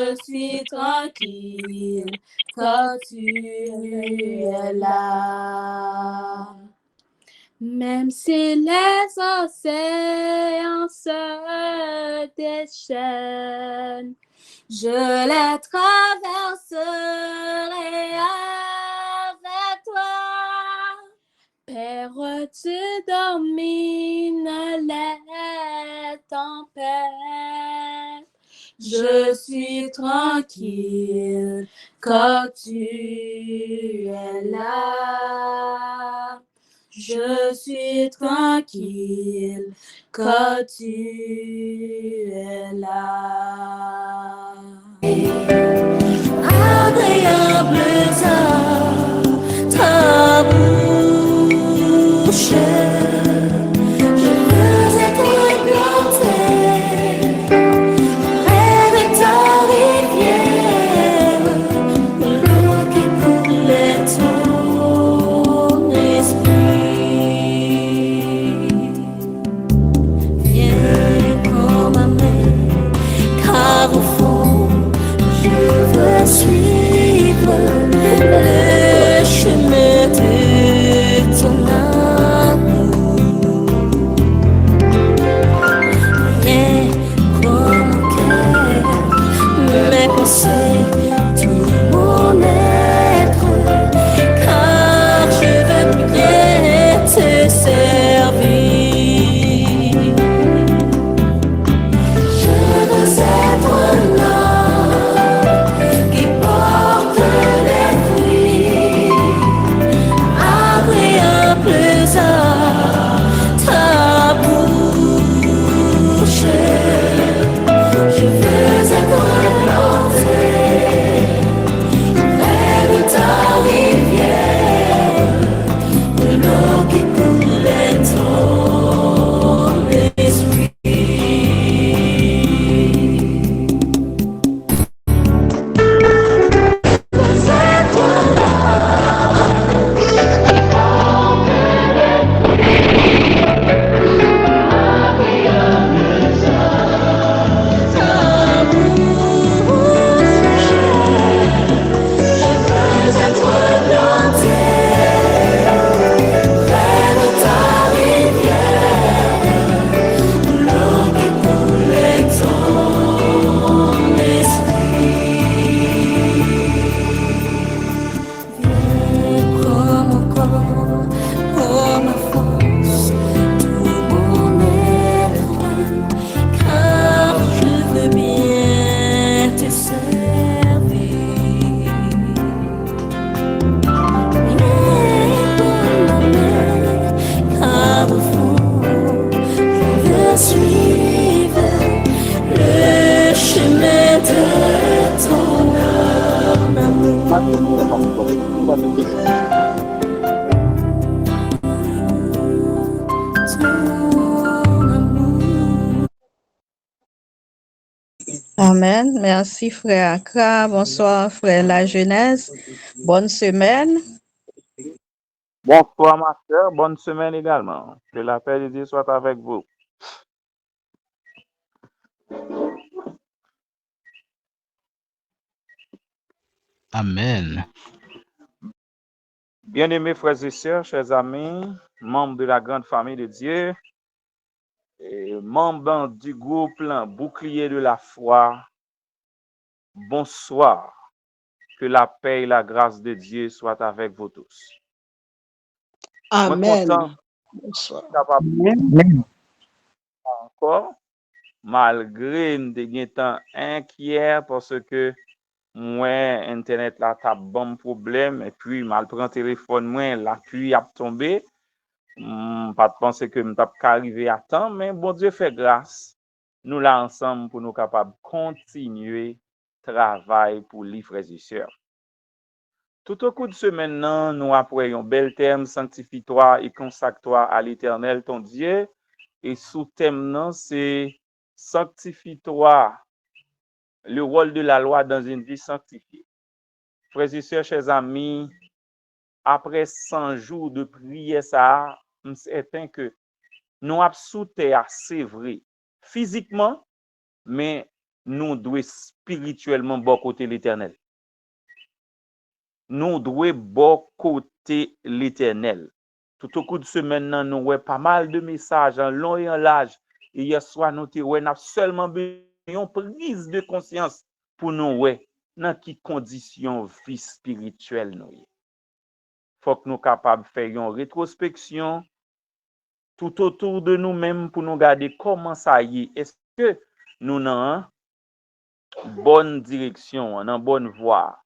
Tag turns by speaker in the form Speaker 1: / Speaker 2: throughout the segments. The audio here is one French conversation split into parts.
Speaker 1: je suis tranquille quand tu es là. Même si les océans se déchaînent, je les traverserai avec toi. Père, tu domines les tempêtes. Je suis tranquille quand tu es là. Je suis tranquille quand tu es là. Agréable ta bouche, je veux être planté près de ta rivière, l'eau qui coule ton esprit. Viens comme ma main, car au fond, je veux suivre le chemin de ton amour. Viens comme mon cœur, mes pensées, tout mon être, car je veux bien te servir. Je veux être l'homme qui porte les fruits agréables à ta bouche. Je veux être planté près de ta rivière, de l'eau qui coule ton esprit.
Speaker 2: Amen. Merci, frère Accra. Bonsoir, frère La Jeunesse. Bonne semaine.
Speaker 3: Bonsoir, ma soeur. Bonne semaine également. Que la paix de Dieu soit avec vous.
Speaker 4: Amen.
Speaker 3: Bien-aimés frères et sœurs, chers amis, membres de la grande famille de Dieu, et membres du groupe Bouclier de la foi, bonsoir. Que la paix et la grâce de Dieu soient avec vous tous.
Speaker 5: Amen.
Speaker 3: Bonsoir. Encore, malgré nous étant inquiets parce que moi, Internet là, t'as bon problème, et puis mal prend téléphone, moi, l'appui a tombé. Pas de penser que m'tap arrivé à temps, mais bon Dieu fait grâce. Nous là ensemble pour nous capables continuer travail pour les frères et sœurs. Tout au cours de semaine, nous apprenons un bel thème, sanctifie-toi et consacre-toi à l'Éternel, ton Dieu. Et sous thème, c'est sanctifie-toi, le rôle de la loi dans une vie sanctifiée. Frères et sœurs, chers amis, après 100 jours de prière, ça, je suis certain que nous avons sauté assez vrai, physiquement, mais nous devons spirituellement bon côté l'Éternel. Nous devons bon côté l'Éternel. Tout au cours de semaine, nous avons pas mal de messages en long et en large. Et hier soir, nous avons seulement besoin d'une prise de conscience pour nous dans quelles conditions vie spirituelle nous. Il faut que nous soyons capables de faire une rétrospection tout autour de nous-mêmes pour nous regarder comment ça y est. Est-ce que nous avons une bonne direction, une bonne voie?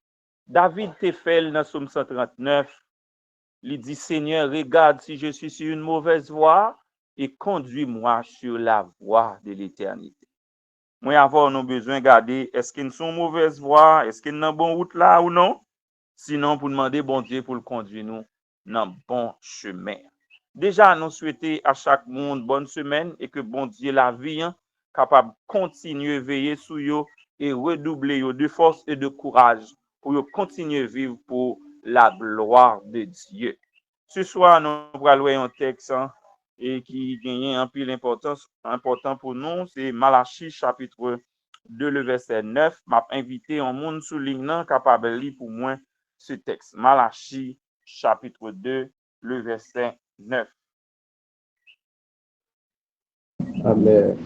Speaker 3: David te fait dans Psaume 139, il dit, Seigneur, regarde si je suis sur une mauvaise voie et conduis-moi sur la voie de l'éternité. Moi, avant, nous avons besoin de regarder, est-ce qu'ils sont mauvaise voie, est-ce qu'ils sont dans bonne route là ou non? Sinon, pour demander bon Dieu pour le conduire nous dans le bon chemin. Déjà, nous souhaitons à chaque monde bonne semaine et que bon Dieu la vie capable de continuer à veiller sur eux et redoubler de force et de courage pour continuer à vivre pour la gloire de Dieu. Ce soir, nous allons lire un texte et qui gagne un peu l'importance important pour nous, c'est Malachie chapitre 2, le verset 9. M'a invité un monde soulignant capable de lire pour moi ce texte. Malachie chapitre 2, le verset 9.
Speaker 5: Amen.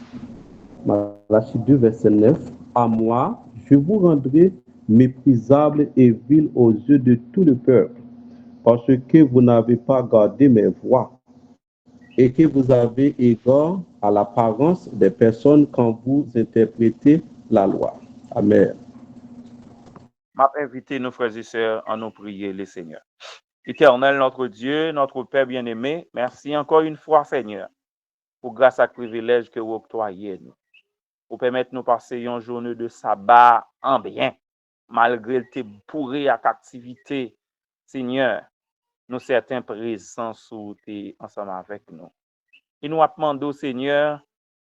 Speaker 5: Malachie 2, verset 9. À moi, je vous rendrai méprisable et vil aux yeux de tout le peuple, parce que vous n'avez pas gardé mes voies et que vous avez égard à l'apparence des personnes quand vous interprétez la loi. Amen.
Speaker 3: M'a invité nos frères et sœurs à nous prier le Seigneur. Éternel, notre Dieu, notre Père bien-aimé, merci encore une fois, Seigneur, pour grâce à privilège que vous octroyez nous, pour permettre nous passer une journée de sabbat en bien, malgré tes bourrées à activité, Seigneur, nous certains présents sous tes ensemble avec nous. Et nous demandons, Seigneur,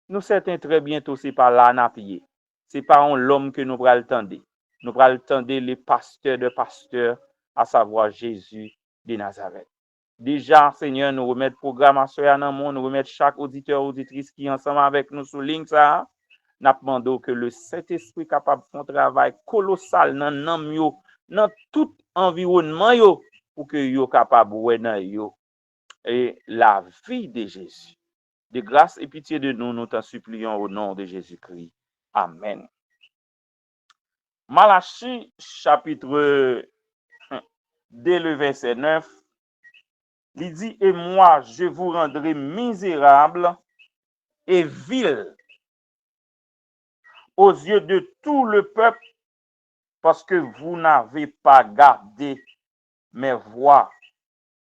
Speaker 3: nous certains très bientôt, c'est pas là n'a pied. C'est pas l'homme que nous pral tendre. Nous pral tendre les pasteurs de pasteurs, à savoir Jésus de Nazareth. Déjà, Seigneur, nous remettre programmation dans le monde, nous remettre chaque auditeur, auditrice qui est ensemble avec nous sur ligne ça. Nous demandons que le Saint-Esprit capable de faire un travail colossal dans tout environnement yo, pour que yo capable de yo et la vie de Jésus. De grâce et pitié de nous, nous t'en supplions au nom de Jésus-Christ. Amen. Malachie, chapitre 2, le verset 9, il dit, et moi, je vous rendrai misérable et vil aux yeux de tout le peuple, parce que vous n'avez pas gardé mes voies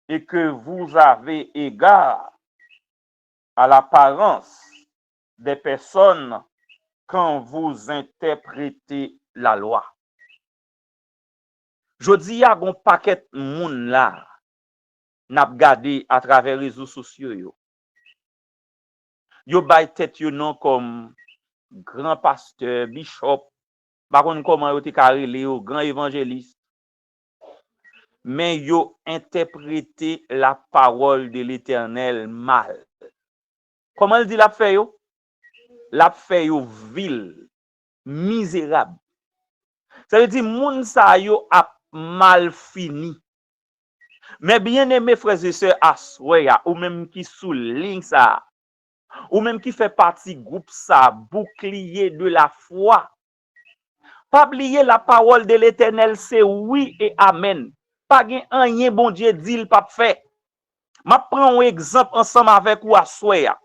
Speaker 3: et que vous avez égard à l'apparence des personnes quand vous interprétez la loi. Je dis à un paquet de monde là, n'a regardé à travers les réseaux sociaux yo. Yo bay tête yo non comme grand pasteur, bishop, par contre comment yo te carrelé yo grand évangéliste. Mais yo interprété la parole de l'Éternel mal. Comment il dit la fait yo? La fait yo vil, misérable. Ça veut dire moun sa yo a mal fini. Mais bien aimé frères et sœurs assoya ou même qui sous ligne ça ou même qui fait partie groupe ça bouclier de la foi. Pas oublier la parole de l'Éternel c'est oui et amen. Pas gen rien bon Dieu dit il pas fait. M'a prend un exemple ensemble avec ou assoya.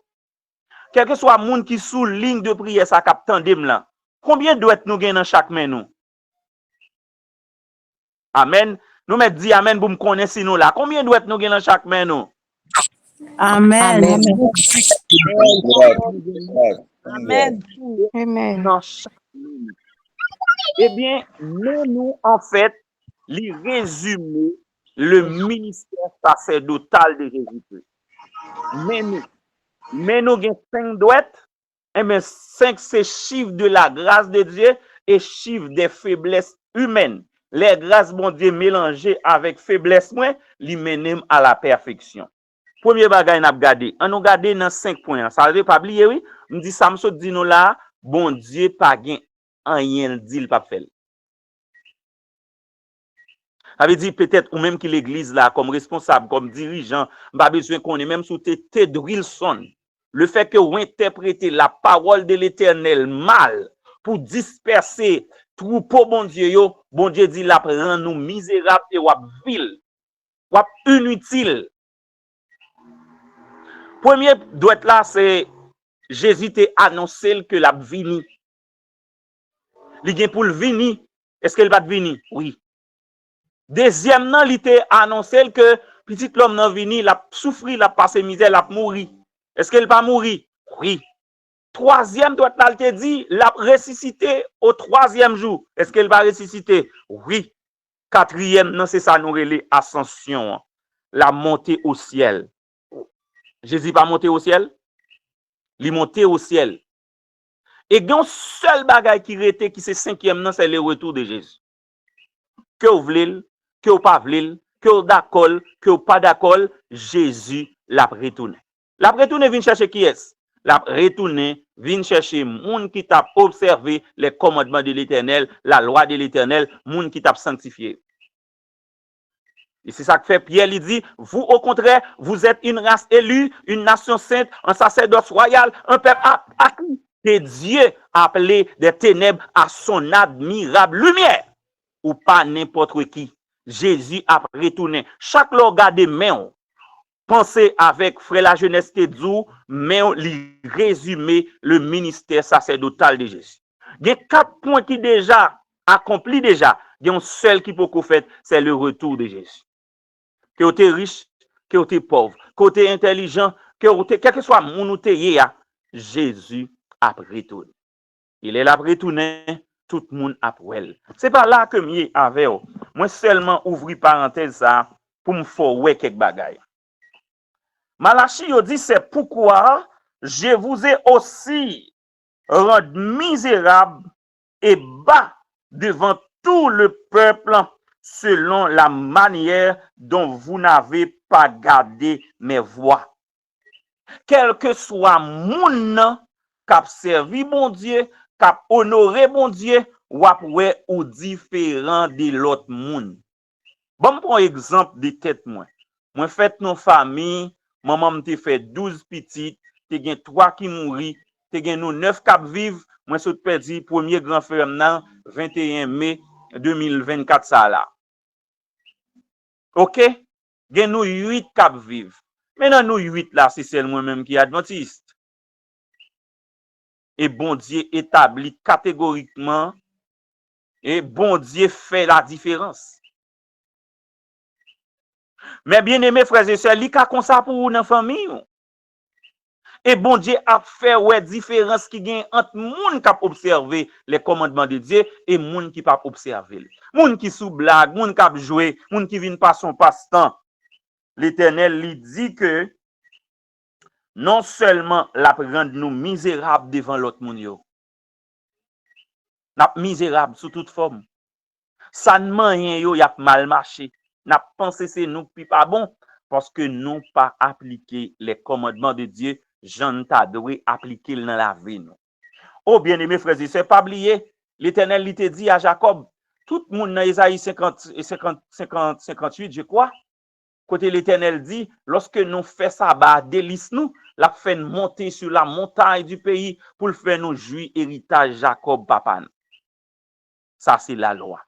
Speaker 3: Quel que soit moun qui sous ligne de prière ça cap tandem là. Combien doit nous gen dans chaque main nous? Amen. Nous met dit amen pour me connaître si nous là. Combien doit nous gen dans chaque main nous?
Speaker 6: Amen.
Speaker 2: Amen.
Speaker 6: Amen.
Speaker 2: Amen.
Speaker 3: Dans chaque main. Eh bien, nous en fait, les résumer le ministère sacerdotal de Jésus-Christ. Mais nous avons 5 doigts, et bien 5 c'est chiffre de la grâce de Dieu et chiffre des faiblesses humaines. Les grâces bon Dieu mélangées avec faiblesse moins, li mènent à la perfection. Premier bagay n'a regardé, on nous regarder dans 5 points. Ça veut pas oublier oui, me dit ça me dit nous là, bon Dieu pas gain rien dit, le pas fait. Ça veut dire peut-être ou même que l'église là, comme responsable, comme dirigeant, pas besoin qu'on ait même sous Ted Wilson. Le fait que vous interprétez la parole de l'Éternel mal pour disperser troupeau bon Dieu dit la rend nous misérables et wap vil, wap inutile. Premier doit être là, c'est Jésus t'a annoncé que la vini. Li gen pour le vini. Est-ce qu'elle va venir? Oui. Deuxièmement, il t'a annoncé que petit l'homme nan vini, la souffri, la passé misère, la mouri. Est-ce qu'elle va mourir? Oui. Troisième doit là, il t'a dit, la ressuscité au troisième jour. Est-ce qu'elle va ressusciter? Oui. Quatrième, non, c'est ça, nous relais ascension, la montée au ciel. Jésus pas monté au ciel? Il monté au ciel. Et il y a un seul bagage qui rete, qui c'est cinquième, non, c'est le retour de Jésus. Que vous voulez, que vous pas voulez, que vous d'accord, que vous pas d'accord, Jésus l'a retourné. L'a retourné, vient chercher qui est? L'a retourné, vient chercher moun qui t'a observé les commandements de l'Éternel, la loi de l'Éternel, moun qui t'a sanctifié. Et c'est ça que fait Pierre, il dit, vous au contraire, vous êtes une race élue, une nation sainte, un sacerdoce royal, un peuple acquis, que Dieu a appelé des ténèbres à son admirable lumière, ou pas n'importe qui. Jésus a retourné. Chaque regard de main, pensez avec frère la jeunesse te dit, mais lui résumer le ministère sacerdotal de Jésus. Il y a 4 points qui déjà accomplis déjà. Il y a un seul qui peut faire, c'est le retour de Jésus. Que vous êtes riche, que vous êtes pauvre, que vous êtes intelligent, que vous êtes, quel que soit mon Jésus a retourné. Il est là retourné, tout le monde a pour elle. C'est pas là que moi avec moi seulement ouvrir parenthèse ça pour me faire ouais quelques bagailles. Malachie dit c'est pourquoi je vous ai aussi rendu misérable et bas devant tout le peuple selon la manière dont vous n'avez pas gardé mes voies. Quel que soit moun k'ap servi bon Dieu, k'ap honoré bon Dieu, ou après ou différent de l'autre moun. Bon, pour exemple de tête moi. Moi fait nos famille, maman m'te fait 12 petites, te gen 3 qui mouri, te gen nous 9 k'ap vive, moi saute perdu premier grand frère nan 21 mai 2024 ça là. OK? Gen nous 8 k'ap vive. Maintenant nous 8 là, c'est celle moi-même qui est adventiste. Et bon Dieu établit catégoriquement et bon Dieu fait la différence. Mais bien aimés frères et sœurs, li ka comme ça pour une famille. Et bon Dieu a fait ouais différence qui gagne entre moun qui observer les commandements de Dieu et moun qui pas observer. Moun qui sous blague, moun qui jouer, moun qui vient pas son passe-temps. L'Éternel lui dit que non seulement la rendre nous misérables devant l'autre moun yo. N'a misérable sous toute forme. Ça ne rien yo y a mal marché. N'a pensé c'est nous puis pas bon parce que nous pas appliqué les commandements de Dieu, Jean t'a doué appliquer dans la vie nous. Oh bien-aimés frères et sœurs, pas oublier, l'Éternel il te dit à Jacob, tout le monde dans Isaïe 58 je crois. Côté l'Éternel dit, lorsque nous fait sabbat, délice nous, la fait monter sur la montagne du pays pour le faire nous jouir héritage Jacob papa. Ça c'est la loi.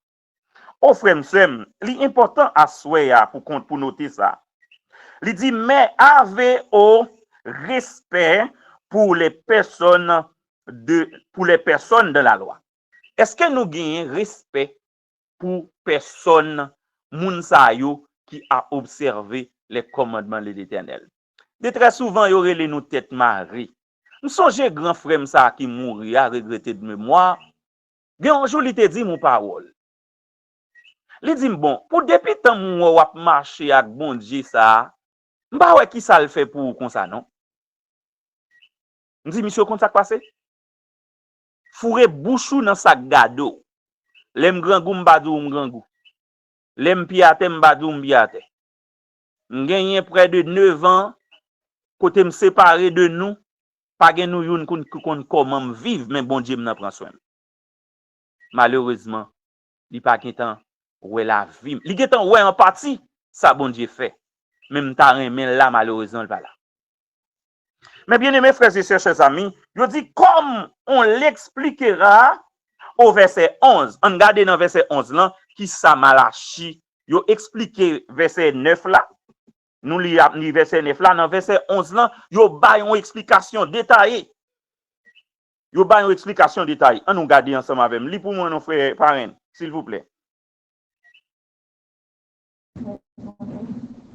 Speaker 3: Oh frère m'sem, l'important à souhait pour noter ça. Il dit mais avez au respect pour les personnes de la loi. Est-ce que nous gagnons respect pour personne moun sa yo qui a observé les commandements de l'Éternel? De très souvent, il y aurait les nous tête marée. Nous songe grand frère ça qui mourit à regretter de mémoire. Un jour, il te dit mon parole. Il dit bon, pour depuis tant moun wap marcher avec bon Dieu ça, m'pa wè qui ça le fait pour comme ça non? M'di monsieur comme ça passé? Fourrer bouchou dans sac gado. Lem grand goût m'badou m'grand goût. Lem piate m'badou m'piate. M'gagné près de 9 ans côté me séparé de nous, pas gen nou youn kon comment vivre mais bon Dieu m'en prend soin. malheureusement, il pas qu'étant ouais la vie. Il qu'étant ouais en partie ça bon Dieu fait. Même ta remen là malheureusement pas là. Mais bien aimés frères et sœurs, chers amis, je dis comme on l'expliquera au verset 11. On regarde dans verset 11 là qui ça Malachi, yo expliqué verset 9 là. Nous li verset 9 là, dans verset 11 là, yo ba une explication détaillée. Yo ba une explication détaillée. On nous garde ensemble avec lui pour moi nos frères parrain, s'il vous plaît.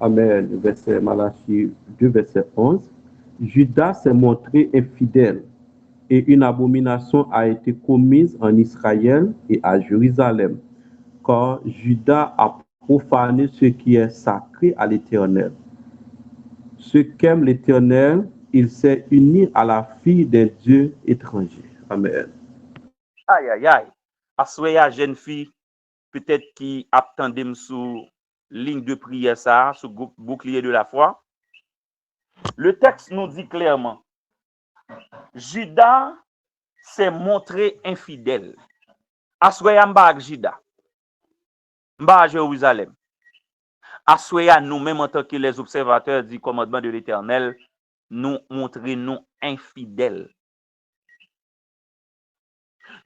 Speaker 5: Amen. Verset Malachie 2, verset 11. Judas s'est montré infidèle et une abomination a été commise en Israël et à Jérusalem, car Judas a profané ce qui est sacré à l'Éternel. Ce qu'aime l'Éternel, il s'est uni à la fille d'un Dieu étranger. Amen.
Speaker 3: Aïe, aïe, aïe. Assoya jeune fille, peut-être qui attendait sous ligne de prière ça, sous bouclier de la foi. Le texte nous dit clairement, Judas s'est montré infidèle. Assoya mba Judas, mba Jérusalem. Assoya nous-mêmes en tant que les observateurs du commandement de l'Éternel, nous montrons infidèles.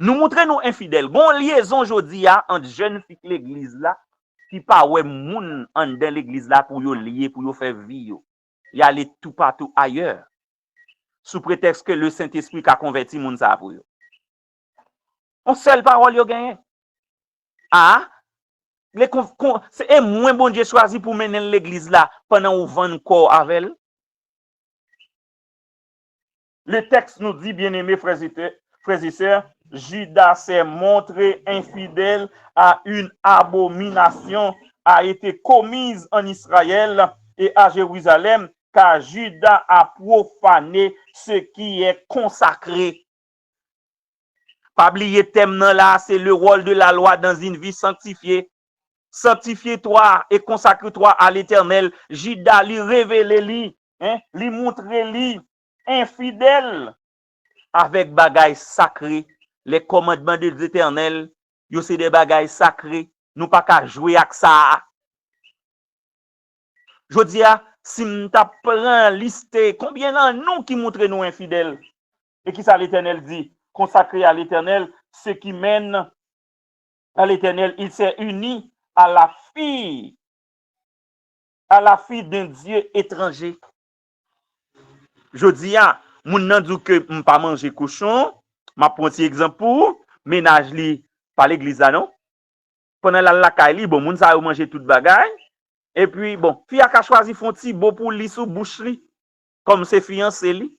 Speaker 3: Nous montrons infidèles. Bon liaison aujourd'hui entre jeunes filles l'église là, qui pas ouais moun en dans l'église là pour yo lier, pour yo faire vie yo. Y aller tout partout ailleurs. Sous prétexte que le Saint-Esprit a converti moun ça pour yo. On seule parole yo gagné. Ah, c'est moins bon Dieu choisi pour mener l'église là pendant ou vend corps avec elle. Le texte nous dit, bien-aimés frères et sœurs, Judas s'est montré infidèle à une abomination a été commise en Israël et à Jérusalem, car Judas a profané ce qui est consacré. Pas oublier thème là, c'est le rôle de la loi dans une vie sanctifiée. Sanctifie-toi et consacre-toi à l'Éternel. Judas lui révélé lui, lui montrer lui infidèle avec bagailles sacrées. Les commandements de l'Éternel, yo c'est des bagailles sacrées. Nous pas qu'à jouer avec ça. Je dis, si m'ta prend liste, combien d'en nous qui montrent nous infidèles? Et qui ça l'Éternel dit? Consacré à l'Éternel, ce qui mène à l'Éternel, il s'est uni à la fille d'un Dieu étranger. Je dis, moun nan dou que m'pa manger cochon, m'a prend un exemple pour ménage li par l'église là non. Pendant la kay li, bon moun sa yo manger toute bagaille. Et puis bon, fille a choisi font ti beau pour li sous bouche li comme ses fiancé li.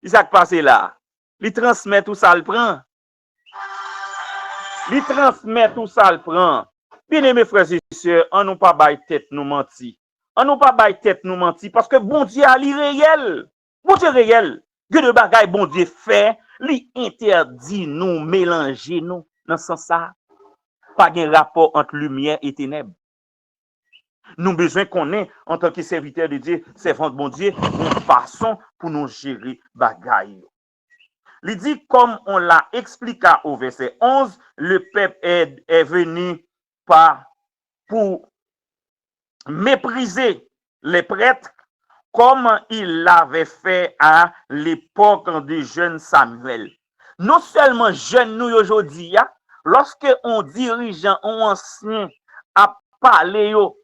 Speaker 3: Il ça qui passe là. Li transmet tout ça le prend. Li transmet tout ça le prend. Bien-aimés frères et sœurs, on nous pas bail tête nous menti. On nous pas bail tête nous menti parce que bon Dieu a li réel. Bon Dieu réel. Que de bagaille bon Dieu fait, li interdit nous mélanger nous dans ce sens ça. Pas de rapport entre lumière et ténèbres. Nous besoin qu'on ait en tant que serviteur de Dieu, servant de bon Dieu, une façon pour nous gérer bagaille. Il dit comme on l'a expliqué au verset 11, le peuple est venu pour mépriser les prêtres comme il l'avait fait à l'époque du jeune Samuel. Non seulement jeune nous aujourd'hui, lorsque on dirigeant, on ancien a parlé yo,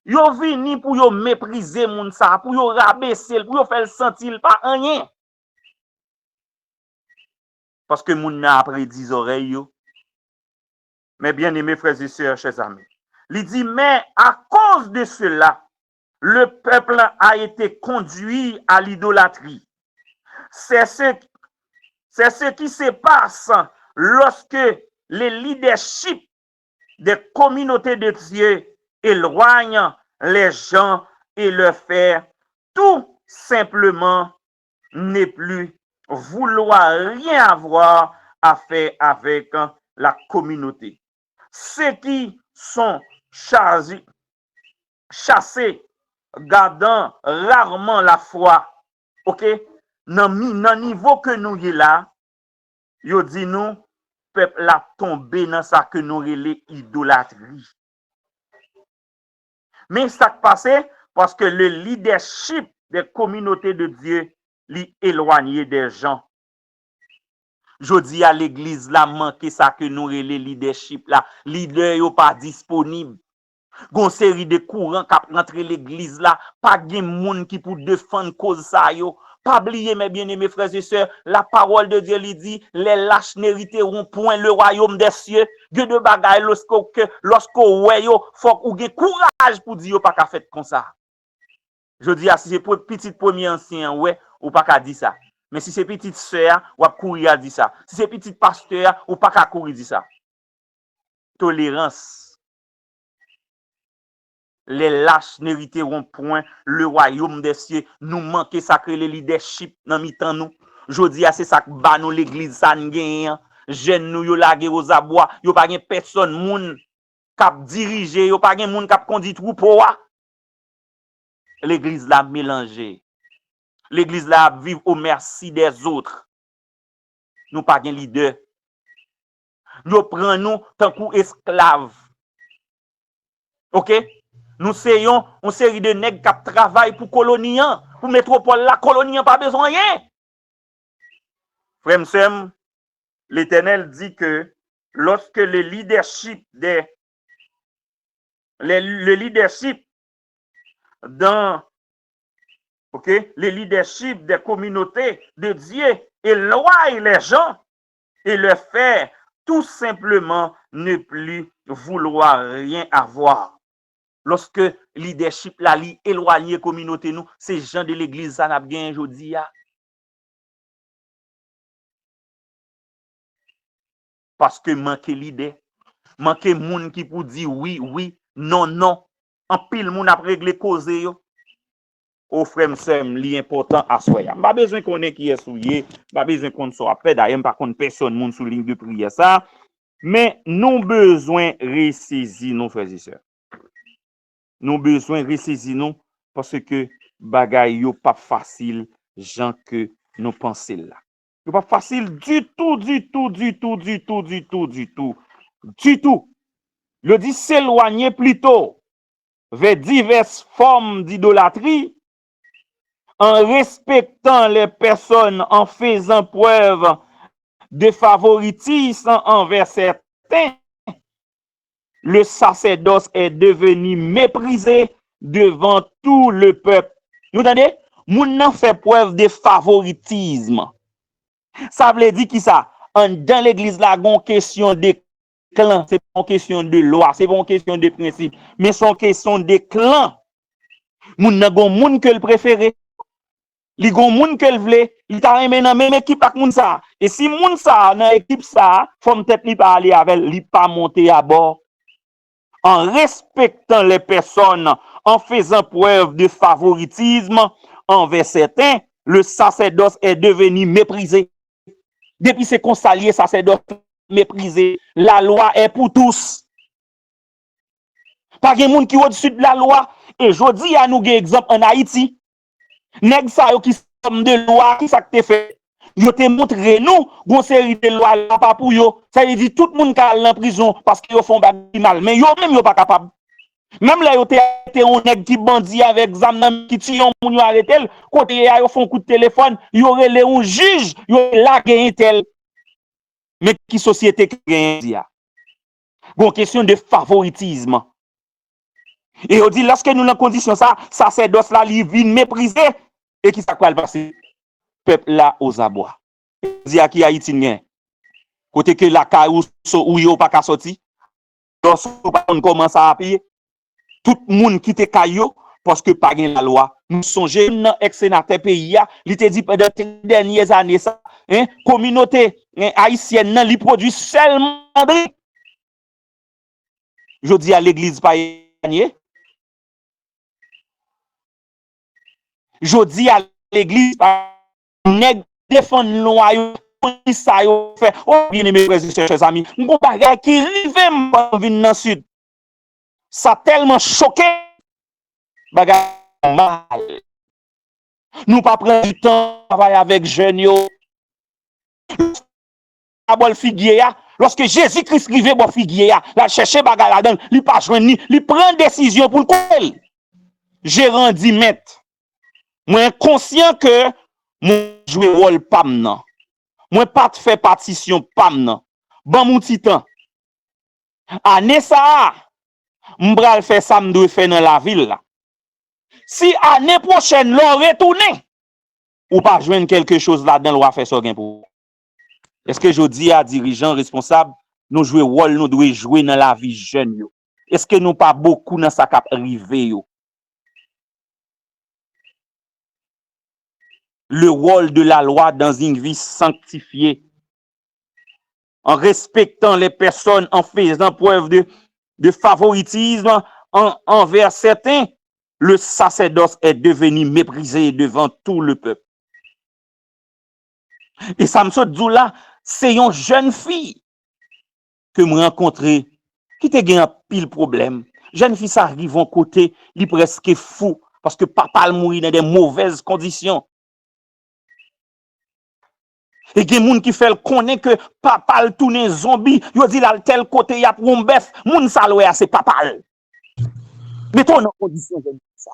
Speaker 3: yo vini pour yo mépriser moun sa, pour yo rabaisser, pour yo faire sentir pas rien. Parce que moun n'a après 10 oreilles yo. Mais bien aimés frères et sœurs, chers amis, il dit mais à cause de cela, le peuple a été conduit à l'idolâtrie. C'est ce qui se passe lorsque les leaderships des communautés de Dieu éloignent les gens et leur faire tout simplement n'est plus vouloir rien avoir à faire avec la communauté. Ceux qui sont chassés, gardant rarement la foi, ok, dans niveau que nous y là, yo dit nous, peuple là tombé dans ça que nous relé idolâtrie. Mais ça qui passe parce que le leadership des communautés de Dieu li éloigné des gens. Jodi à l'église là manqué ça que nous relé leadership là, leader yo pas disponible. Gon série de courants qui rentre l'église là, pas gen moun qui pour défendre cause ça yo. Pas oublier mes bien-aimés frères et sœurs, la parole de Dieu lui dit les lâches n'hériteront point le royaume des cieux. Dieu de bagaille lorsqu'on ouais yo, faut ou gen courage pour dire yo pas qu'à fait comme ça. Je dis si c'est pour petite premier ancien ouais, ou pas qu'à dire ça. Mais si c'est petite sœur, ou à courir à dire ça. Si c'est petit pasteur, ou pas qu'à courir dire ça. Tolérance. Les lâches n'hériteront point le royaume des cieux. Nous manquons sacré le leadership dans mi-temps nous. Jodi a c'est ça que ba nous l'église ça n'gagne. Jeune nous yo lage aux abois, yo pas gen personne moun k'ap diriger, yo pas gen moun k'ap conduit troupeau. L'église la mélangée. L'église la vivre au merci des autres. Nous pas gen leader. Nous prenons nous tant que esclaves. OK? Nous soyons une série de nègres qui travaillent pour coloniens, pour métropole la coloniens pas besoin rien. Frère Sem, l'Éternel dit que lorsque le leadership dans le leadership des communautés de Dieu éloigne les gens et leur fait tout simplement ne plus vouloir rien avoir. Lorsque leadership la li éloigné communauté nous, ces gens de l'église ça n'a bien jodi ya. Parce que manque leader, manque moun qui pour dire oui oui, non non. En pile moun a régler cause yo. Au frère Sem li important à soya. Pas besoin qu'on ait qui est souillé, pas besoin qu'on soit fait d'ailleurs pas qu'on personne moun sous ligne de prière ça, mais nous besoin ressaisir nos frères et sœurs. Nous besoin ressaisir nous parce que bagay yo pas facile gens que nous pensons là. Yo pas facile du tout. Le dit s'éloigner plutôt vers diverses formes d'idolâtrie en respectant les personnes, en faisant preuve de favoritisme envers certains. Le sacerdoce est devenu méprisé devant tout le peuple. Vous entendez? Moun nan fait preuve de favoritisme. Ça veut dire qui ça? Dans l'église là, gon question de clan, c'est pas une question de loi, c'est pas une question de principe, mais c'est une question de clan. Moun nan gon moun que le préféré. Li gon moun que le vle, il t'a remen dans même équipe avec moun ça. Et si moun ça dans équipe ça, faut peut-être li pas aller avec, li pas monter à bord. En respectant les personnes, en faisant preuve de favoritisme envers certains, le sacerdoce est devenu méprisé. Depuis c'est consalier sacerdoce méprisé, la loi est pour tous. Pas gen moun qui au-dessus de la loi. Et je dis à nous un exemple en Haïti. Nèg sa yo qui somme de loi qui ça te fait. Yo te montré nous gon série de loi là pas pour yo. Ça veut dire tout le monde qui est en prison parce qu'ils font bagay mal, mais yo même yo pas capable. Même là yo te on nèg qui bandit avec zam qui tue moun yo arrêté, côté yo font coup de téléphone, yo relé un juge, yo la gagne tel. Mais qui société gagne dia? Gon question de favoritisme. Et on dit lorsque nous dans condition ça sacerdoce là li vinn méprisé et qui ça quoi le passer peuple là aux abois. Dit à qui Haïti gen côté que la caillou ou yo pas ka sorti. Lorsque on commence à payer tout monde qui te caillou parce que pas gen la loi. Nous songeons dans ex-sénateur pays a, li te dit pendant les dernières années ça, communauté haïtienne nan li produit seulement je dis à l'église pas gagné. Je dis à l'église, nèg défendre loi yo, ça yo fait. Oh bien aimé frères et sœurs, chers amis, mon bagay qui rive m'en vinn dans sud. Ça tellement choqué bagay mal. Nous pas prendre du temps travailler avec jeunes yo.
Speaker 7: bol figuier, lorsque Jésus-Christ rive bon figuier, la chercher bagay la donne, li pas joindre ni, li prend décision pour le couper. J'ai rendu maître. Moi conscient que moi jouer rôle pam nan. Moi pas de faire partition pam nan. Bon mon titan. Année ça, m'bral faire ça m'doit faire dans la ville là. Si année prochaine l'on retourne ou pas joindre quelque chose là-dedans, l'on va faire ça pour. Est-ce que je dis à dirigeants responsables, nous jouer rôle, nous devons jouer dans la vie jeune yo? Est-ce que nous pas beaucoup dans sa cap rivé yo? Le rôle de la loi dans une vie sanctifiée, en respectant les personnes, en faisant preuve de favoritisme envers certains, le sacerdoce est devenu méprisé devant tout le peuple. Et Samson Djoula, c'est une jeune fille que je rencontré qui te gagne un pile problème. Jeune fille, ça arrive en côté, il est presque fou parce que papa mourit dans des mauvaises conditions. Et il y a des gens qui fait connaître que papa le tourne zombie, il dit là tel côté il y a pour un bœuf, moun sa loya c'est papa. Mettons en condition de ça.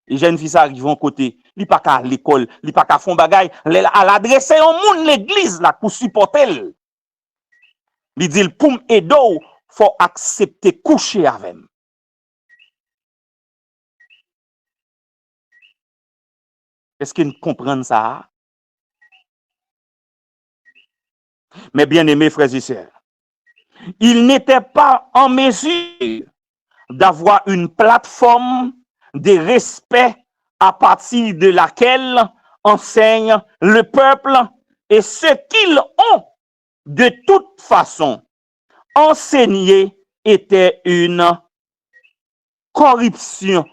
Speaker 7: Les jeunes filles arrivent en côté, li pas qu'à l'école, li pas qu'à fond bagay, à l'adresser au monde l'église là pour supporter. Li dit pour aider, faut accepter coucher avec. Est-ce que nous comprenons ça? Mes bien-aimés frères et sœurs, il n'était pas en mesure d'avoir une plateforme de respect à partir de laquelle enseigne le peuple et ce qu'ils ont de toute façon enseigné était une corruption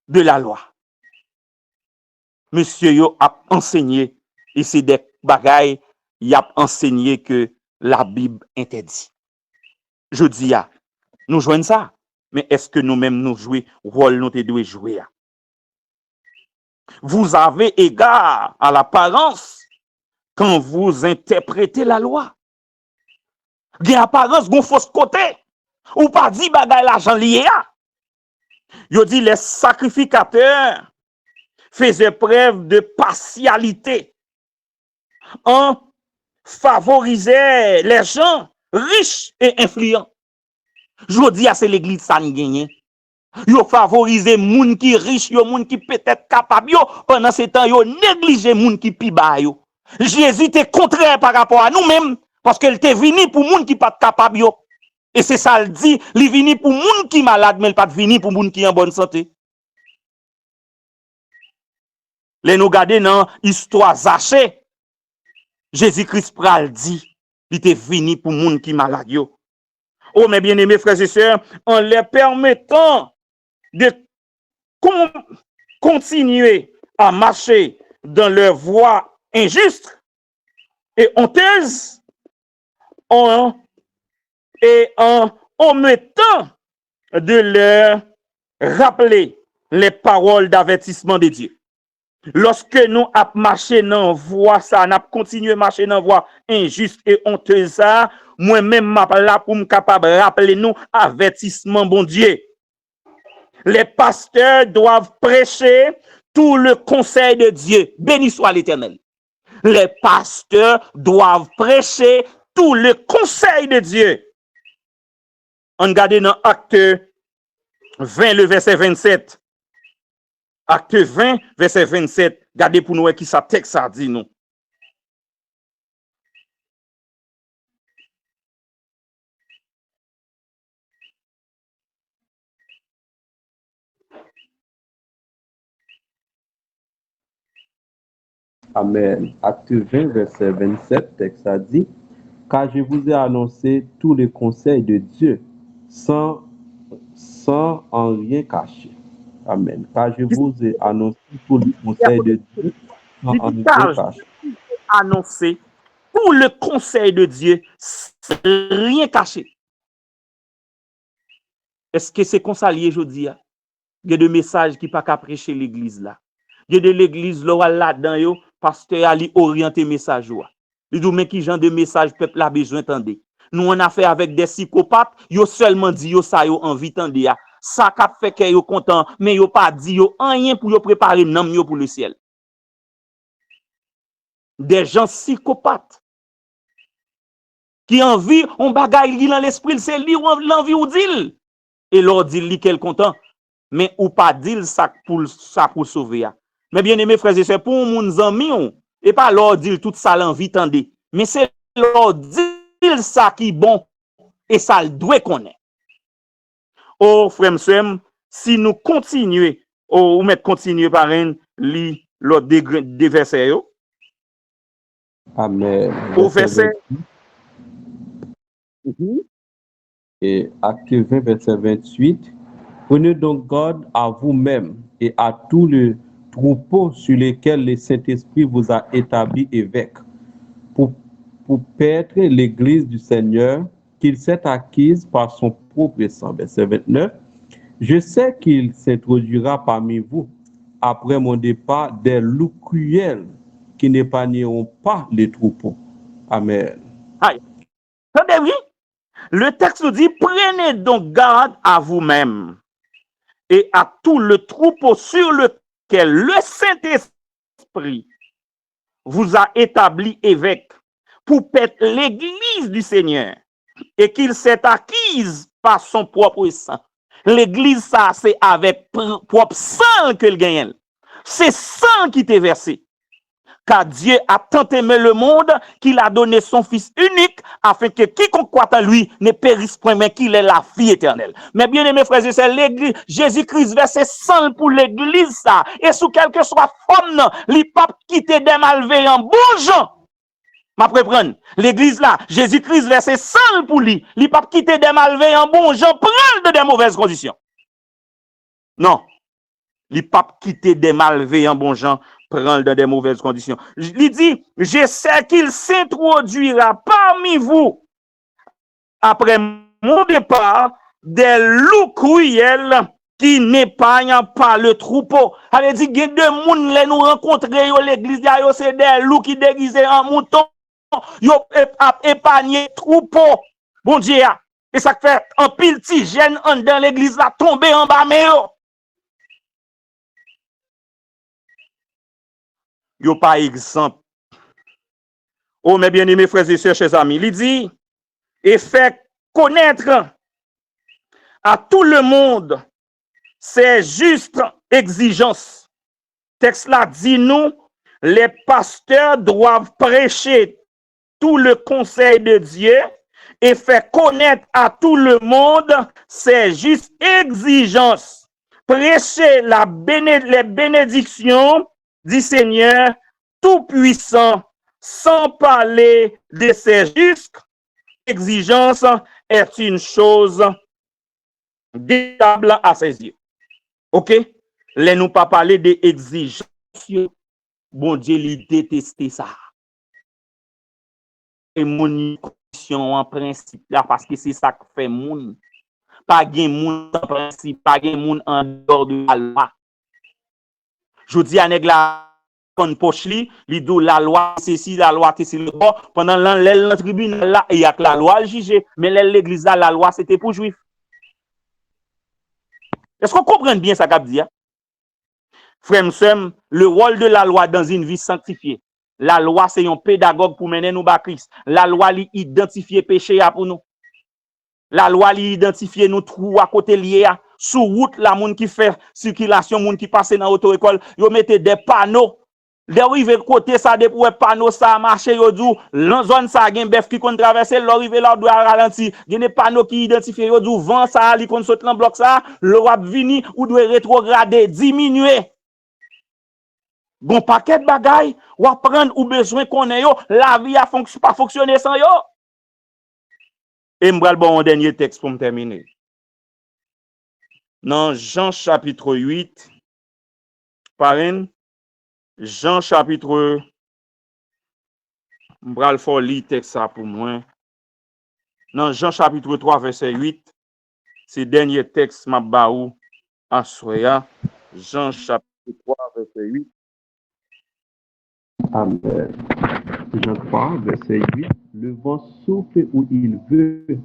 Speaker 7: de la loi. Monsieur yo a enseigné et c'est des bagailles y a enseigné que la Bible interdit. Je dis nous jouons ça, mais est-ce que nous-mêmes nous jouons rôle nous devons jouer? Vous avez égard à l'apparence quand vous interprétez la loi. Il y a apparence gon fausse côté ou pas dit bagay l'argent lié. Yo dit les sacrificateurs faisaient preuve de partialité en favorisait les gens riches et influents. Je dis à c'est l'église ça n'a gagné. Yo favoriser moun qui riche, yo moun qui peut-être capable yo pendant ce temps yo négliger moun qui pi bas yo. Jésus était contraire par rapport à nous-mêmes parce qu'il était venu pour moun qui pas capable yo. Et c'est ça le dit, il venu pour moun qui malade mais il pas venu pour moun qui en bonne santé. Les nous garder dans histoire Zaché. Jésus-Christ pral dit, il était venu pour moun qui malade yo. Oh mes bien-aimés frères et sœurs, en les permettant de continuer à marcher dans leur voie injuste et honteuse, en omettant de leur rappeler les paroles d'avertissement de Dieu. Lorsque nous avons marché dans voie ça, nous avons continué à marcher dans voie injuste et honteuse ça, moi-même m'a là pour me capable rappeler nous avertissement bon Dieu. Les pasteurs doivent prêcher tout le conseil de Dieu. Béni soit l'Éternel. Les pasteurs doivent prêcher tout le conseil de Dieu. On regarde dans Acte 20, le verset 27. Acte 20, verset 27. Regardez pour nous qui ça texte ça dit nous.
Speaker 5: Amen. Acte 20, verset 27, texte a dit, car je vous ai annoncé tous les conseils de Dieu sans en rien cacher. Amen. Car je vous ai annoncé tous les conseils de Dieu sans en rien cacher.
Speaker 7: Annoncé tout le conseil de Dieu sans rien cacher. Est-ce que c'est comme ça lié aujourd'hui? Il y a des messages qui pas qu'à prêcher l'église là. Il y a de l'église là dedans yo pasteur ali orienter message. Il dit mais qui genre de message peuple a besoin d'entendre. Nous on a fait avec des psychopathes, yo seulement dit yo ça yo envie d'entendre. Ça qu'a fait que yo content, mais yo pas dit yo rien pour yo préparer nam yo pour le ciel. Des gens psychopathes qui envie on bagaille li dans l'esprit, c'est li l'envie ou dit. Et leur dit li quel content, mais ou pas dit ça pour sauver. Mais bien aimé frères et sœurs, pour moun amis et pas leur dire tout ça l'envie tande, mais c'est leur dire ça qui bon et ça le doit connaître. Oh frère sœur, si nous continuons ou mettre continuer par un li l'autre des versets yo.
Speaker 5: Amen.
Speaker 7: Au verset
Speaker 5: Et Acte 20, verset 28. Prenez donc garde à vous-même et à tout le troupeau sur lesquels le Saint-Esprit vous a établi évêque, pour paître l'Église du Seigneur qu'il s'est acquise par son propre sang. Verset 29. Je sais qu'il s'introduira parmi vous, après mon départ, des loups cruels qui n'épargneront pas les troupeaux. Amen.
Speaker 7: Aïe. Attendez, oui. Le texte nous dit, prenez donc garde à vous-même et à tout le troupeau sur lequel le Saint-Esprit vous a établi évêque pour paître l'Église du Seigneur et qu'il s'est acquise par son propre sang. L'Église, ça, c'est avec propre sang que le gagne. C'est sang qui t'est versé. Car Dieu a tant aimé le monde qu'il a donné son Fils unique afin que quiconque croit en lui ne périsse point, mais qu'il ait la vie éternelle. Mais bien aimés frères et sœurs, l'Église, Jésus-Christ versé sang pour l'Église ça. Et sous quel que soit forme, les papes quitter des malveillants bon gens. Ma prendre l'Église là, Jésus-Christ versé sang pour lui. Les papes quitter des malveillants bon gens, prendre de des mauvaises conditions. Non. Les papes quitter des malveillants bon gens, prendre dans des mauvaises conditions. Il dit, je sais qu'il s'introduira parmi vous, après mon départ, des loups cruels qui n'épargnent pas le troupeau. Elle dit, il y a deux moun les nous rencontrer l'église, c'est des loups qui déguisés en mouton, yo épargné troupeau. Bon Dieu, et ça fait un pile petit gène dans l'église là tomber en bas mais yo par exemple. Oh, mes bien-aimés frères et sœurs, chers amis, il dit, et fait connaître à tout le monde ses justes exigences. Texte là dit nous, les pasteurs doivent prêcher tout le conseil de Dieu et faire connaître à tout le monde ses justes exigences. Prêcher les bénédictions du Seigneur Tout-Puissant, sans parler de ses justes exigences, est une chose détestable à ses yeux. OK? Les nous pas parler des exigences. Bon Dieu, il déteste ça. Et mon condition en principe là, parce que c'est ça qui fait moun. Pas gen moun en principe, pas gen moun en dehors de la loi. Je dis à nèg la kon poche li do la loi c'est si la loi c'est le bon pendant la tribunal là il y a que la loi juger mais l'église là la loi c'était pour juif. Est-ce qu'on comprend bien ça qu'a dit? Frère m'sem, le rôle de la loi dans une vie sanctifiée. La loi c'est un pédagogue pour mener nous ba Christ. La loi li identifier péché pour nous. La loi li identifier nous trou à côté lié sous route la moun qui fait circulation moun qui passe dans auto école, yo mettez des panneaux. D'arriver côté ça de pour panneau ça marcher yo dou dans zone ça gen bœuf qui kon traverser l'arriver là doit ralentir gen des panneaux qui identifier yo dou vent ça li kon saute dans bloc ça le wap vini ou doit rétrograder diminuer bon paquet de bagaille ou prendre ou besoin connait yo la vie a pas fonctionner sans yo et m'bral bon un dernier texte pour me terminer dans Jean chapitre 8 parrain Jean chapitre m'bral fò li texte ça pour moi. Dans Jean chapitre 3 verset 8, c'est dernier texte m'a ba ou en soya. Jean chapitre 3 verset 8.
Speaker 5: Amen. Jean 3, verset 8. Le vent souffle où il veut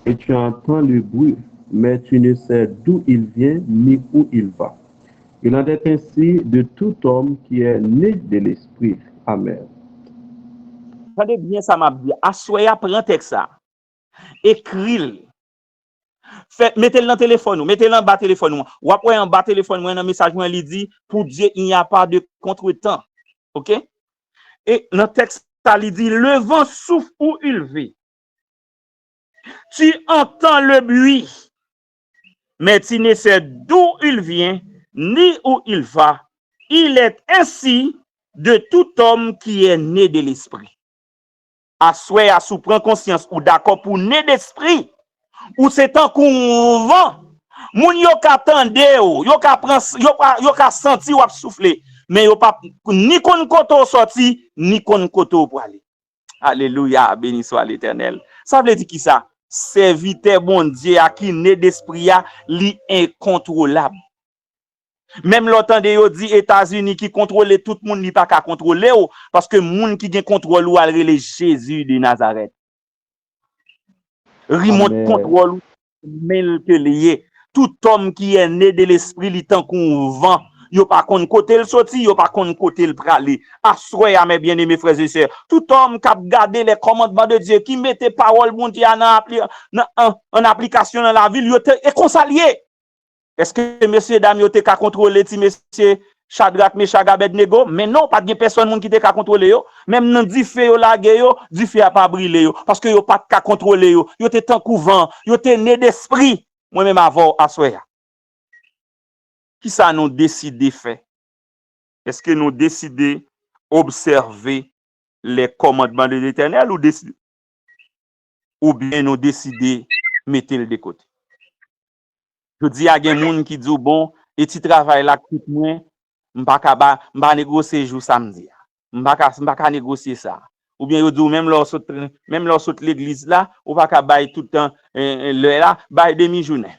Speaker 5: et tu entends le bruit, mais tu ne sais d'où il vient ni où il va. Il en est ainsi de tout homme qui est né de l'esprit. Amen.
Speaker 7: Attendez bien ça m'a dit. Assoya prend texte ça. Écrit. Mettez-le dans le téléphone, mettez-le en bas téléphone. Ou après en bas téléphone, un message, il dit, pour Dieu, il n'y a pas de contretemps. OK? Et dans le texte, ça lui dit, le vent souffle où il veut. Tu entends le bruit, mais tu ne sais d'où il vient, ni où il va. Il est ainsi de tout homme qui est né de l'esprit. Assoyez à sous prendre conscience ou d'accord pour né d'esprit, ou c'est un qu'on vent. Moun yo ka tande yo ka prend yo ka senti ou ap souffler, mais yo pas ni kon koto sorti, ni kon koto pour aller. Alléluia, béni soit l'Éternel. Ça veut dire qui ça? Serviteur bon Dieu à qui né d'esprit a li incontrôlable. Même l'entende yo dit États-Unis qui contrôle tout le monde ni pas qu'à contrôler parce que moun qui gen contrôle ou alrele Jésus de Nazareth. Remote contrôle mais que lié. Tout homme qui est né de l'esprit li tant qu'on vent. Yo pas kon côté le sorti, yo pas kon côté le praler. Assoyez à mes bien-aimés frères et sœurs. Tout homme qui a gardé les commandements de Dieu, qui mettait parole bon Dieu en application dans la ville, yo est consalié. Est-ce que messieurs dames yo te ka contrôler ti monsieur Shadrach, Meshach, Abednego? Mais non, pas de personne qui te ka contrôler yo. Même nan di fè yo la yo, di fè a pas brûler yo parce que yo pas ka contrôler yo. Yo te tant couvent, yo te né d'esprit. Moi-même avant assoya. Qui ça nous décidé faire? Est-ce que nous décidé observer les commandements de l'Éternel ou bien nous décidé mettre le de côté? Je dis à des gens qui disent bon, et tu travailles là tout moins, m'pa négocier jour samedi. M'pa ka négocier ça. Ou bien yo dit même lorsque l'église là, ou pas ka bail tout le temps le là, bail demi-journée.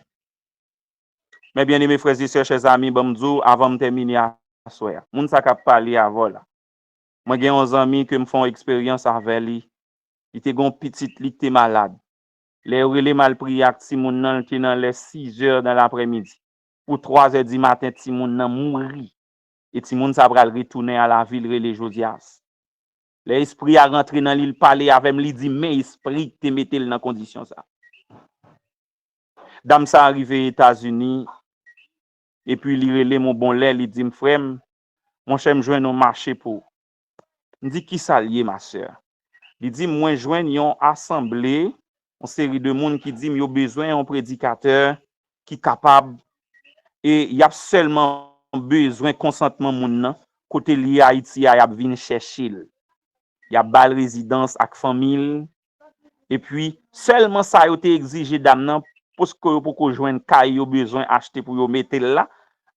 Speaker 7: Mais bien aimés frères et sœurs, chers amis, bon avant de terminer à soir. Moun sa ka parler avant là. Moi gen 11 amis que me font expérience avec lui. Il était gon petite li était malade. Les relais mal pris ak ti moun nan qui dans les 6 heures dans l'après-midi. Pour 3 heures du matin ti moun nan mouri. Et ti moun sa pral retourner à la ville relé Josias. L'esprit a rentré dans l'île parler avec lui dit mais esprit te mettel dans condition ça. Dame ça arrivé aux États-Unis et puis li relé mon bon lait, li dit frère, mon cher me joindre au marché pour. Me dit qui ça lié ma sœur. Il dit moi joindre yon assemblée, une série de monde qui dit yo besoin un prédicateur qui capable et y a seulement besoin consentement moun nan côté li Haïti a vinn chercher. Y a bal résidence ak famille et puis seulement ça yo te exigé dame nan pour que joindre kay yo besoin acheter pour yo mettre là.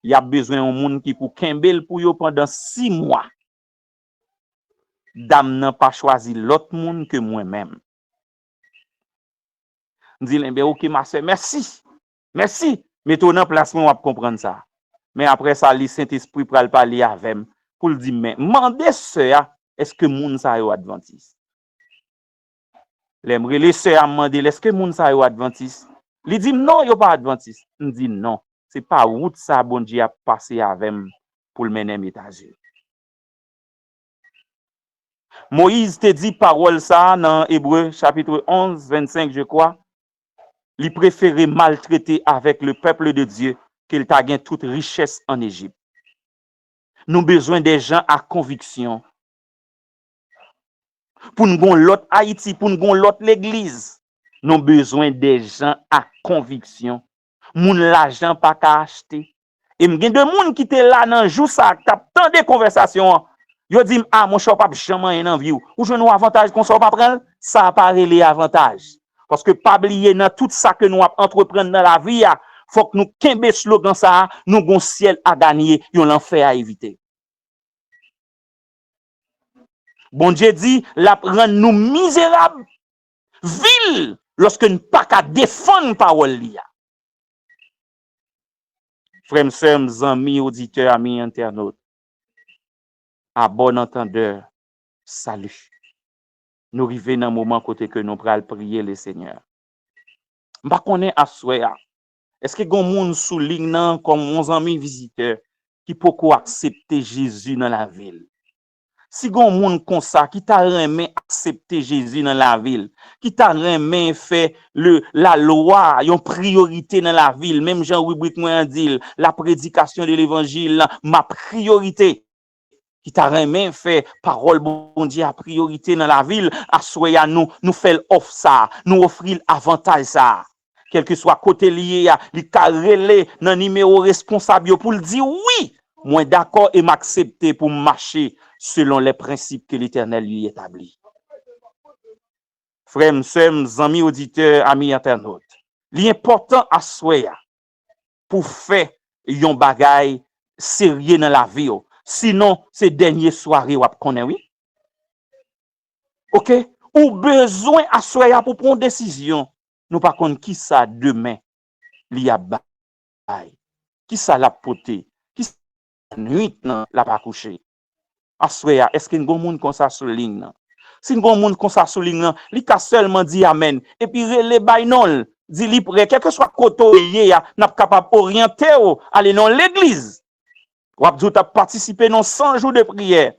Speaker 7: Y a besoin un monde qui pour kembel pour yo pendant 6 mois. Dame n'a pas choisi l'autre monde que moi-même. Dit ben OK ma sœur, merci. Merci. Mettons en place pour comprendre ça. Mais après ça le Saint-Esprit pral parler avec pour le dire mais mandez sœur, est-ce que moun sa yo adventiste? L'aimerait les sœurs demander est-ce que moun sa yo adventiste? Li dit non, yo pas adventiste. On dit non, c'est pas route ça bon Dieu a passé avec pour le mener États-Unis. Moïse te dit parole ça dans Hébreu chapitre 11 25 je crois. Il préférait maltraiter avec le peuple de Dieu qu'il t'a gagné toute richesse en Égypte. Nous avons besoin des gens à conviction. Pour nous gon l'autre Haïti, pour nous gon l'autre l'église, nous avons besoin des gens à conviction. Moun l'argent pas qu'à acheter. Et m'gen de moun qui te là dans jour ça, t'a tant de conversations. Yo dit ah mon cher pas jamais en vie ou je nous avantage qu'on soit pas prendre, ça apparaît les avantages. Parce que pas oublier dans tout ça que nous entreprendre dans la vie, faut que nous kembe slogan ça, nous gon ciel à gagner, yon l'enfer à éviter. Bon Dieu dit la rend nous misérables, vil lorsque nous pas qu'à défendre parole li. Frères, sœurs, amis, auditeurs, amis internautes. à bon entendeur, salut. Nous arrivons dans un moment côté que nous pral prier le Seigneur. M'pa connaît à souhait. Est-ce que gon moun sous ligne nan comme mon ami visiteur qui peut accepter Jésus dans la ville? Si gon moun comme ça qui t'a remen accepter Jésus dans la ville, qui t'a remen fait la loi, yon priorité dans la ville, même Jean rubrique moi dit la prédication de l'évangile, ma priorité. Qui t'a remen fait parole bon Dieu à priorité dans la ville, à soya nous fait offre ça, nous offrir avantage ça. Quel que soit côté lié, li ka relé dans numéro responsable pour le dire oui, moi d'accord et m'accepter pour marcher selon les principes que l'Éternel lui établit. Frères, sœurs, amis auditeurs, amis internautes, l'important à soya pour faire yon bagay sérieux dans la vie. Sinon, c'est dernière soirée ou connaît oui. OK? Ou besoin à soya pour prendre décision. Nous pas connait qui ça demain li a bay. Qui ça la poté? Qui ça nuit nan la pas coucher. À soya, est-ce qu'il y a un monde comme ça sur ligne nan? Si il y a un monde comme ça sur ligne nan, li ka seulement dit amen et puis les bay non, dit li prêt quel que soit côté yé n'a capable orienter aller dans l'église. Ou abdou t'a participé dans 100 jours de prière.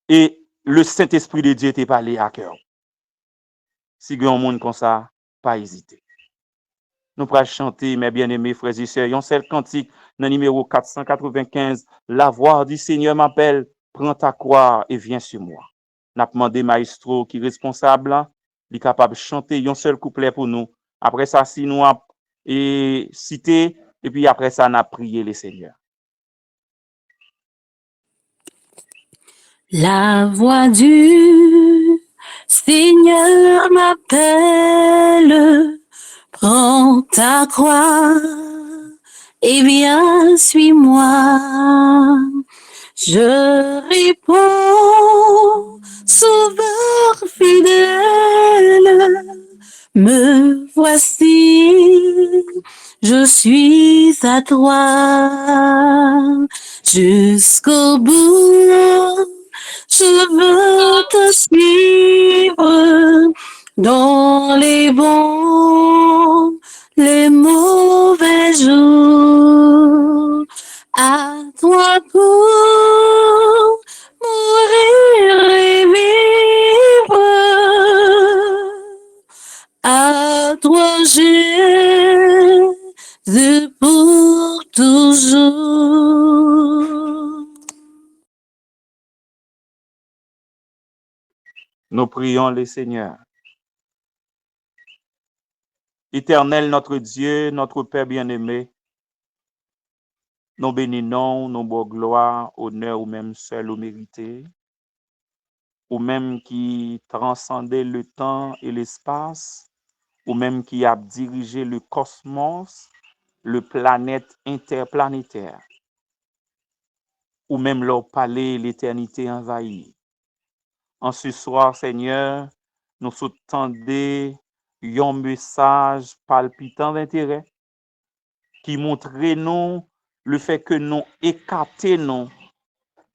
Speaker 7: Et le Saint-Esprit de Dieu t'est parlé à cœur. Si il y a un monde comme ça, pas hésiter. Nous pourrons chanter, mes bien-aimés frères et sœurs, un seul cantique, dans le numéro 495, la voix du Seigneur m'appelle, prends ta croix et viens sur moi. N'a demandé maestro qui est responsable, il est capable de chanter un seul couplet pour nous. Après ça, si nous avons cité, et puis après ça, on a prié le Seigneur.
Speaker 6: La voix du Seigneur m'appelle, prends ta croix et viens, suis-moi. Je réponds, Sauveur fidèle, me voici, je suis à toi jusqu'au bout. Je veux te suivre dans les bons, les mauvais jours. À toi pour mourir et vivre. À toi Jésus pour toujours.
Speaker 7: Nous prions le Seigneur. Éternel, notre Dieu, notre Père bien-aimé, nous bénissons, nous beaux gloire, honneur ou même seul ou mérité, ou même qui transcendait le temps et l'espace, ou même qui a dirigé le cosmos, le planète interplanétaire, ou même leur palais, l'éternité envahie. En ce soir, Seigneur, nous soutenons un message palpitant d'intérêt qui montre nous le fait que nous écartons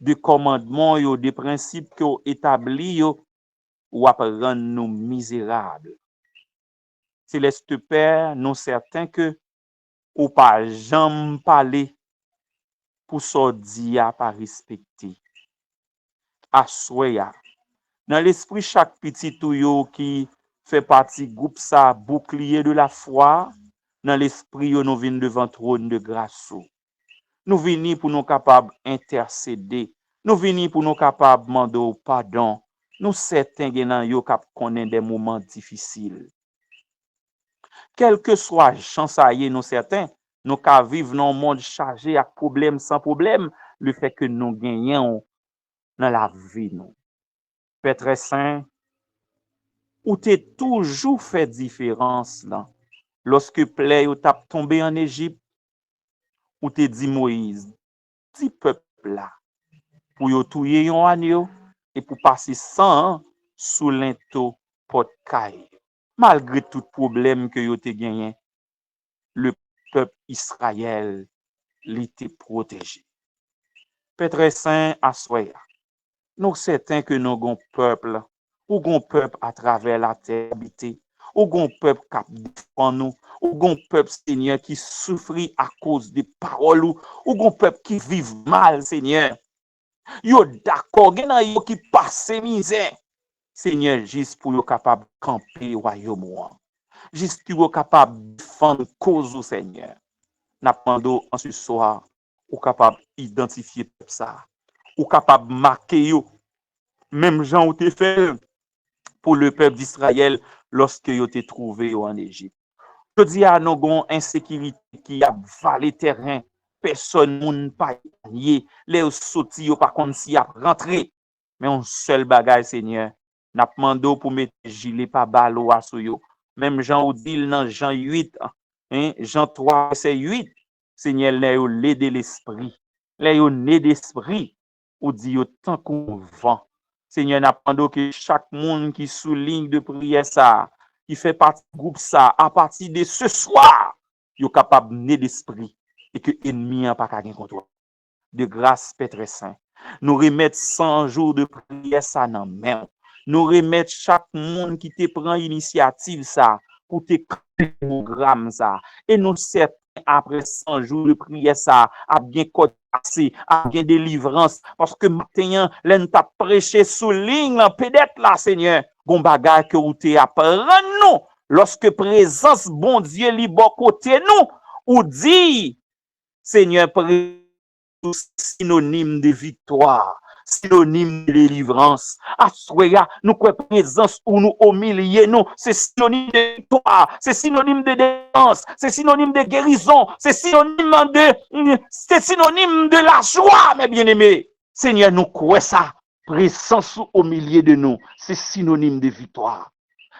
Speaker 7: de commandements et des principes que nous établis ou à rendre nous misérables. Céleste Père, nous certains que ou pas jamais parler pour sortir pas respecter. Assoya. Dans l'esprit chaque petit touyo qui fait partie groupe ça bouclier de la foi, dans l'esprit nous venons devant trône de grâce. Nous venons pour nous capables intercéder, nous venons pour nous capables demander pardon. Nous certains genan yo cap connaît des moments difficiles. Quel que soit chance aille nous certains, nous ka vivre dans un monde chargé à problème sans problème, le fait que nous gagnons dans la vie nous. Père très saint, ou t'es toujours fait différence là. Lorsque plaie ou t'a tombé en Égypte, ou t'es dit Moïse, petit peuple là, pour yo touyer yon agneau et pour passer 100 ans sous l'into pot caille. Malgré tout problème que yo te gagné, le peuple Israël l'était protégé. Père très saint, assoya. Nous certains que nous gon peuple, ou gon peuple à travers la terre habitée, ou gon peuple qui défend nous, ou gon peuple, Seigneur, qui souffre à cause des paroles, ou gon peuple qui vit mal, Seigneur. Yo d'accord, gen nan yo qui passe misère. Seigneur, juste pour yo capable de camper royaume, juste pour yo capable de défendre cause au Seigneur. N'a demandé en ce soir, ou capable d'identifier ça, ou capable de marquer yo, même Jean ou te fait pour le peuple d'Israël lorsque yo te trouvé en Égypte. Je dis à nous gon insécurité qui a valé terrain, personne moun pa gagné, les sorti yo pas comme si a rentré, mais un seul bagage Seigneur, n'a demandé pour mettre gilet pas balo à sou yo. Même Jean ou dit dans Jean 8, Jean 3 c'est 8, Seigneur les yo l'aider l'esprit, les yo né d'esprit ou dit yo tant qu'on vent. Seigneur n'a demandé que chaque monde qui souligne de prière ça, qui fait partie du groupe ça, à partir de ce soir, yo capable né d'esprit et que ennemi n'a pas qu'à gagner contre. De grâce, Père très saint, nous remettre 100 jours de prière ça dans main. Nous remettre chaque monde qui te prend initiative ça pour te programme ça. Et nous certains après 100 jours de prière ça, a bien côté passé, a bien délivrance parce que maintenant, l'en t'a prêché sous ligne peut-être là Seigneur, gon bagage que ou te apprendre nous lorsque présence bon Dieu li bon côté nous ou dit Seigneur synonyme de victoire, synonyme de délivrance. Assoya, nous quoi présence ou nous au milieu, nous, c'est synonyme de victoire, c'est synonyme de défense, c'est synonyme de guérison, c'est synonyme de la joie, mes bien-aimés. Seigneur, nous quoi ça, présence au milieu de nous, c'est synonyme de victoire,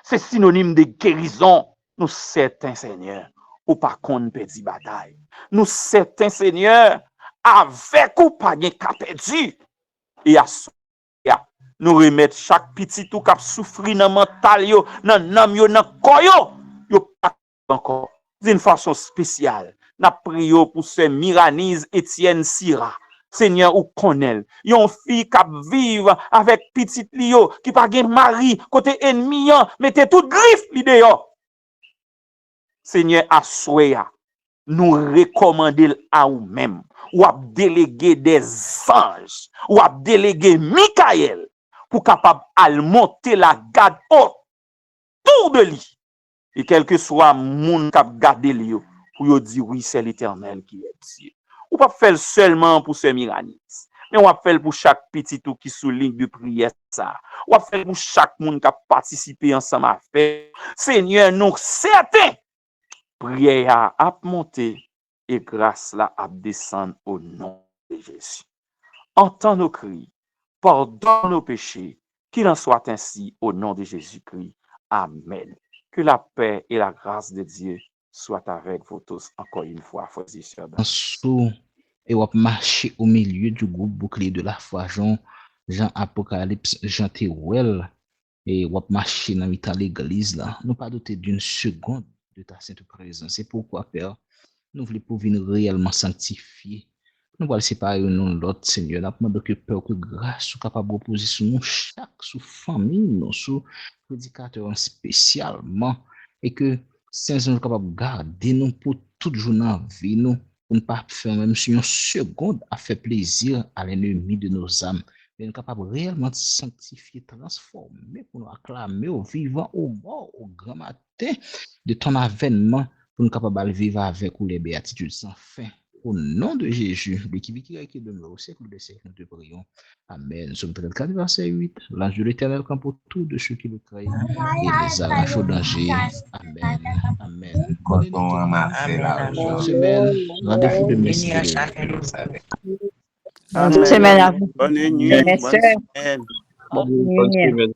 Speaker 7: c'est synonyme de guérison. Nous certains, Seigneur, ou par contre, perdit bataille. Nous certains, Seigneur, avec ou pas gen ka perdu. Et à nous remettre chaque petit tout cap souffri dans mental yo, dans nam yo, dans koyo, yo pas encore d'une façon spéciale. N'a prié pour ce Miranise Etienne Sira. Seigneur ou connaît. Yon fille qui vivre avec petit lio qui pas gen mari côté ennemi, mettez tout griffe li dehors. Seigneur assoya, nous recommander à ou même. Ou a délégué des anges, ou a délégué Michael pour capable al monter la garde autour de lui. Et quel que soit moun k'ap garder lui, pour yo dire oui, c'est l'Éternel qui est Dieu. Ou pas faire seulement pour ce Miranis, mais on va faire pour chaque petit tout qui souligne de prière ça. On va faire pour chaque moun qui a participé ensemble à faire. Seigneur, nous certains prière a monter et grâce là à descendre au nom de Jésus. Entends nos cris, pardonne nos péchés, qu'il en soit ainsi au nom de Jésus-Christ. Amen. Que la paix et la grâce de Dieu soient avec vous tous encore une fois, frères et sœurs.
Speaker 4: Et on marcher au milieu du groupe bouclier de la foi, Jean Apocalypse, Jean Théouel, et on marcher dans l'église là. Nous pas douter d'une seconde de ta sainte présence. C'est pourquoi, Père, nous voulons pour venir réellement sanctifier. Nous voulons séparer nous l'autre, Seigneur. Nous demandons que Père, que grâce soit capable de reposer sur nous, chaque sous famille, nous, sous prédicateur spécialement, et que Saint-Saint soit capable de garder nous pour toute journée dans la vie, nous, pour ne pas faire même sur une seconde à faire plaisir à l'ennemi de nos âmes. Mais nous sommes capables réellement de sanctifier, transformer, pour nous acclamer au vivant, au mort, au grand matin de ton avènement, pour nous capables de vivre avec ou les béatitudes sans fin. Au nom de Jésus, lui qui vit, qui demeure au siècle des siècles, nous te prions. Amen. Somme 34, verset 8. L'ange de l'Éternel campe autour de ceux qui le craignent et les arrache au danger. Amen. Amen. Bonne semaine. Rendez-vous demain.
Speaker 2: Bonne semaine à vous.
Speaker 8: Bonne nuit.
Speaker 2: Bonne semaine.
Speaker 8: Bonne semaine.